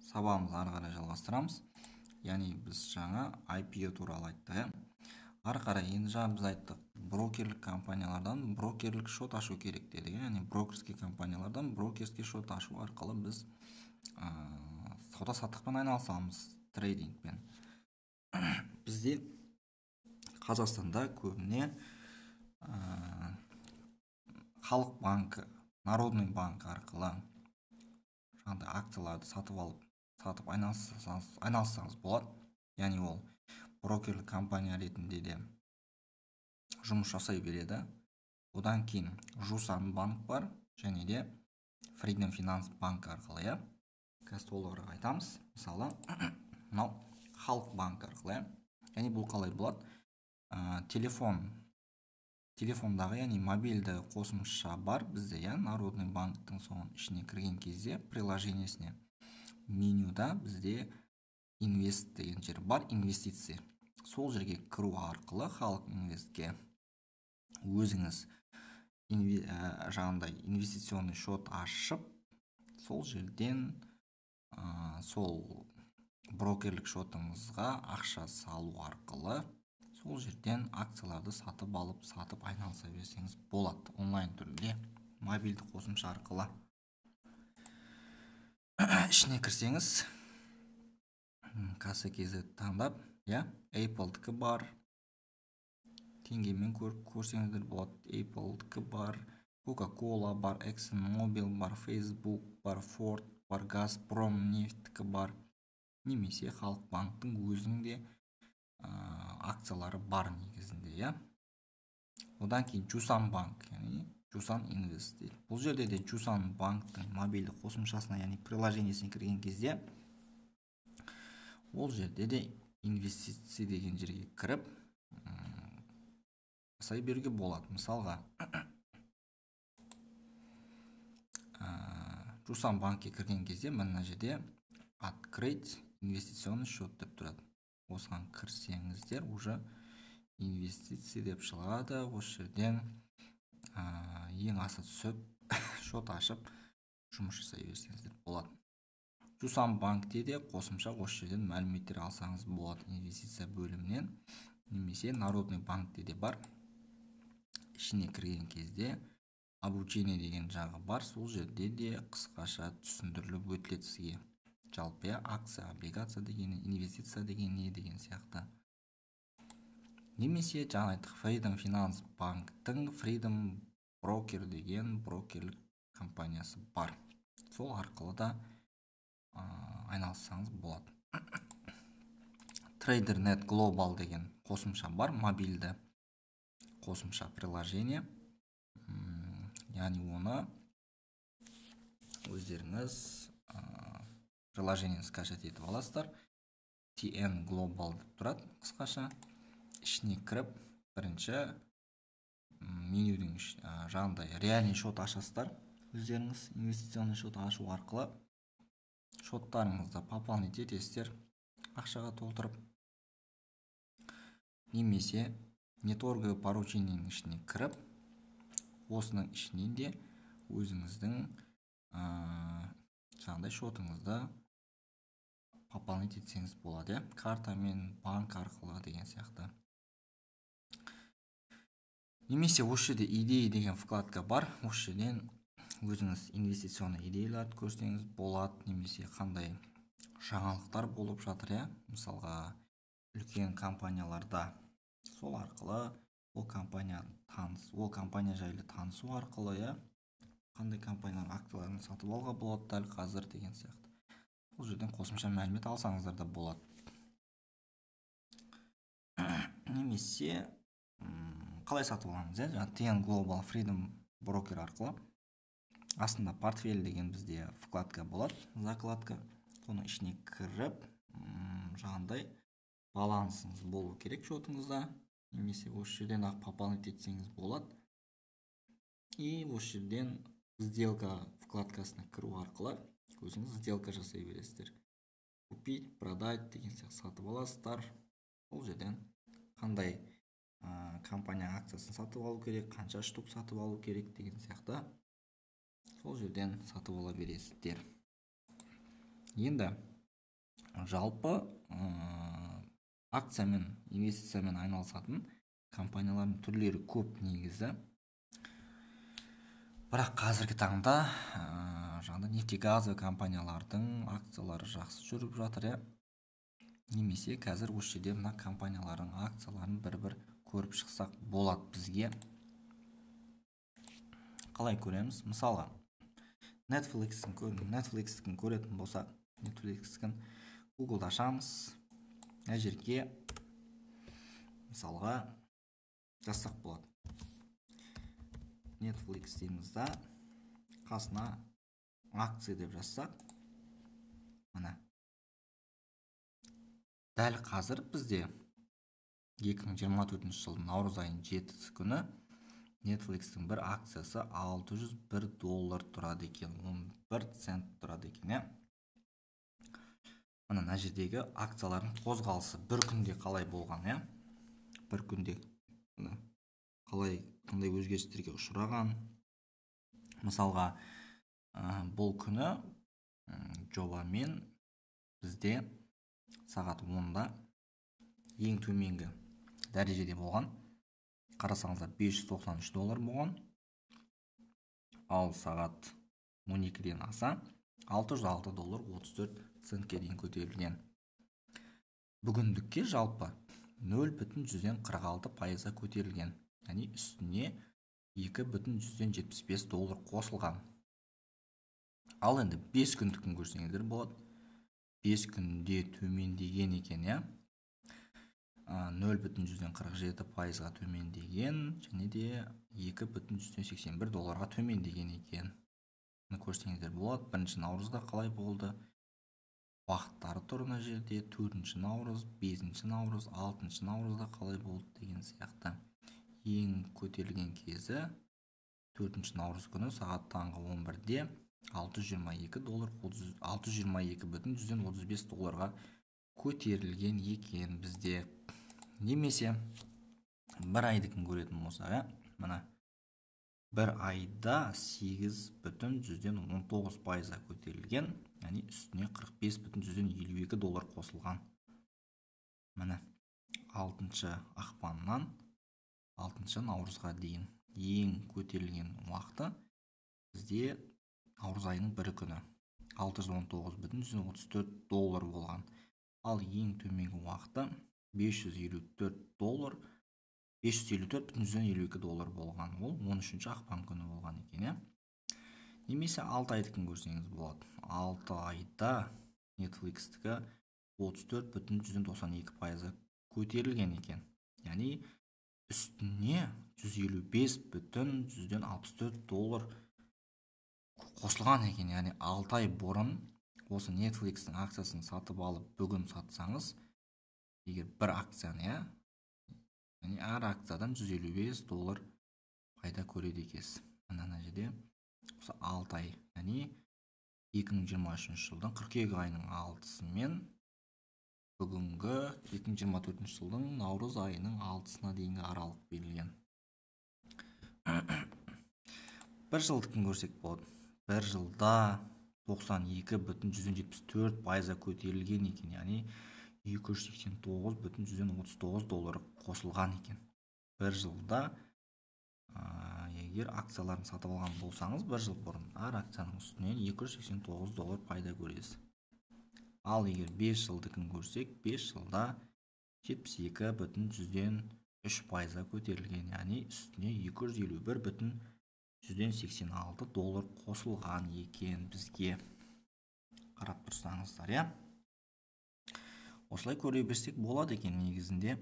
сабағымызды ары қарай жалғастырамыз. Яғни біз жаңа IPO туралы айттық. Ары қарай енді жаңа біз айттық, брокерлік компаниялардан брокерлік шот ашу керек дедік. Яғни брокерский компаниялардан брокерский шот ашу арқылы біз сауда саттықпен айналысамыз, трейдингпен. Бізде Қазақстанда көбіне Халық банкі, Народный банк арқылы жаңағыдай акцияларды сатып айналыссаңыз болады. Яғни ол брокерлік компания ретінде де жұмыс жасай береді. Одан кейін Жусан банк бар, және де Freedom Finance банк арқылы, қазір толығырақ айтамыз. Мысалы, мынау Халық банк арқылы, яғни бұл қалай болады? Телефондағы, яғни мобильді қосымша бар бізде, Народный банктың соның ішіне кірген кезде приложениесіне менюда бізде инвест деген жер бар, инвестиция. Сол жерге кіру арқылы Халық инвестке өзіңіз жаңағыдай инвестиционный шот ашып, сол жерден сол брокерлік шотыңызға ақша салу арқылы сол жерден акцияларды сатып алып, сатып айналыса берсеңіз болады. Онлайн түрде, мобильді қосымша арқылы. Ішіне кірсеңіз, касса.kz таңдап, Apple-дікі бар, теңгемен көрсеңіздер болады. Apple-дікі бар, Coca-Cola бар, ExxonMobil бар, Facebook бар, Ford бар, Gazprom нефтікі бар, немесе Халық банктың өзінде акциялары бар негізінде. Одан кейін Жусан банк, яғни Жусан инвест дейді. Бұл жерде де Жусан банктың мобильді қосымшасына, яғни приложениесіне кірген кезде, ол жерде де инвестиция деген жерге кіріп жасай беруге болады. Мысалға, Жусан банкке кірген кезде мына жерде открыть инвестиционный счет деп тұрады. Осыған кірсеңіздер, уже инвестиция деп шығады. Осы жерден ең аса түсіп, шот ашып, жұмыс жасай берсеңіздер болады. Жусан банкте де қосымша осы жерден мәліметтер алсаңыз болады инвестиция бөлімінен, немесе Народный банкте де бар. Ішіне кірген кезде обучение деген жағы бар. Сол жерде де қысқаша түсіндіріліп өтіледі сізге. Жалпы акция, облигация деген, инвестиция деген не деген сияқты. Немесе жаңа айттық, Freedom Finance банктың Freedom Broker деген брокерлік компаниясы бар. Сол арқылы да айналыссаңыз болады. TraderNet Global деген қосымша бар, мобильді қосымша приложение. Яғни оны өздеріңіз приложениені скачать етіп аласыздар. TN Global деп тұрады қысқаша. Ішіне кіріп, бірінші менюдің жағындай реальный шот ашасыздар. Өздеріңіз инвестиционный шот ашу арқылы шоттарыңызды пополнить етесіздер, ақшаға толтырып. Немесе неторговый поручениенің ішіне кіріп, осының ішінен де өзіңіздің жаңағыдай шотыңызды пополнить етсеңіз болады, картамен, банк арқылы деген сияқты. Немесе осы жерде идея деген вкладка бар. Осы жерден өзіңіз инвестиционный идеяларды көрсеңіз болады, немесе қандай жаңалықтар болып жатыр, мысалға үлкен компанияларда. Сол арқылы ол компания жайлы танысу арқылы, қандай компаниялар акцияларын сатып алуға болады дәл қазір деген сияқты. Бұл жерден қосымша мәлімет алсаңыздар да болады. Немесе қалай сатып аламыз, TN Global Freedom Broker арқылы. Астында портфель деген бізде вкладка болады, закладка. Соның ішіне кіріп, жаңағыдай балансыңыз болу керек шотыңызда. Немесе осы жерден пополнить етсеңіз болады. И осы жерден сделка вкладкасына кіру арқылы өзіңіз сделка жасай бересіздер. Купить, продать деген сияқты сатып аласыздар. Ол жерден қандай компания акциясын сатып алу керек, қанша штук сатып алу керек деген сияқты. Сол жерден сатып ала бересіздер. Енді жалпы акциямен, инвестициямен айналысатын компаниялардың түрлері көп негізі. Бірақ қазіргі таңда жаңағыдай нефтегазовый компаниялардың акциялары жақсы жүріп жатыр, немесе қазір осы жерде мына компаниялардың акцияларын бір көріп шықсақ болады бізге. Қалай көреміз? Мысалға, Netflix-ін көретін болсақ, Netflix-ін Google-да ашамыз. Мына жерге мысалға жазсақ болады. Netflix дейміз да, қасына акция деп жазсақ, мына дәл қазір бізде 2024 жылдың наурыз айының 7 күні Netflix-тің бір акциясы $601 тұрады екен, 11 цент тұрады екен. Мына жердегі акциялардың қозғалысы бір күнде қалай болған, бір күнде қандай өзгерістерге ұшыраған. Мысалға, бұл күні жобамен бізде сағат 10-да ең төменгі дәрежеде болған. Қарасаңыздар $593 болған. Ал сағат 12-ден аса $606.34 дейін көтерілген. Бүгіндікке жалпы 0,46% көтерілген. Яғни үстіне $2,75 қосылған. Ал енді 5 күндікін көрсеңіздер болады. 5 күнде төмендеген екен, 0,47%-ға төмендеген, және де $2,81 төмендеген екен. Көрсеңіздер болады. 1 наурызда қалай болды? Уақыттары тұр мына жерде. 4 наурыз, 5 наурыз, 6 наурызда қалай болды деген сияқты. Ең көтерілген кезі 4 наурыз күні сағат таңғы 11-де $622,35 көтерілген екен бізде. Немесе бір айдыкін көретін болса, мына бір айда 8,19% көтерілген, яғни үстіне $45,52 қосылған. Мына 6 ақпаннан 6 наурызға дейін ең көтерілген уақыты бізде наурыз айының 1 күні $619,34 болған. Ал ең төменгі уақыты $554,52 болған. Ол 13 ақпан күні болған екен. Немесе 6 айдыкін көрсеңіз болады. 6 айда Netflix-тікі 34,92% көтерілген екен. Яғни үстіне $155,64 қосылған екен. Яғни 6 ай бұрын осы Netflix-тің акциясын сатып алып, бүгін сатсаңыз, егер бір акцияны, яғни әр акциядан $155 пайда көреді екенсіз. Мына жерде 6 ай, яғни 2023 жылдың қыркүйек айының 6-сы мен бүгінгі 2024 жылдың наурыз айының 6-сына дейінгі аралық берілген. Бір жылдыкін көрсек болады. Бір жылда 92,174% көтерілген екен, яғни $289,139 қосылған екен. Бір жылда егер акцияларын сатып алған болсаңыз, бір жыл бұрын әр акцияның үстінен $289 пайда көресіз. Ал егер 5 жылдыкін көрсек, 5 жылда 72,3% көтерілген, яғни үстіне $251,186 қосылған екен бізге. Қарап тұрсаңыздар, осылай көре берсек болады екен негізінде.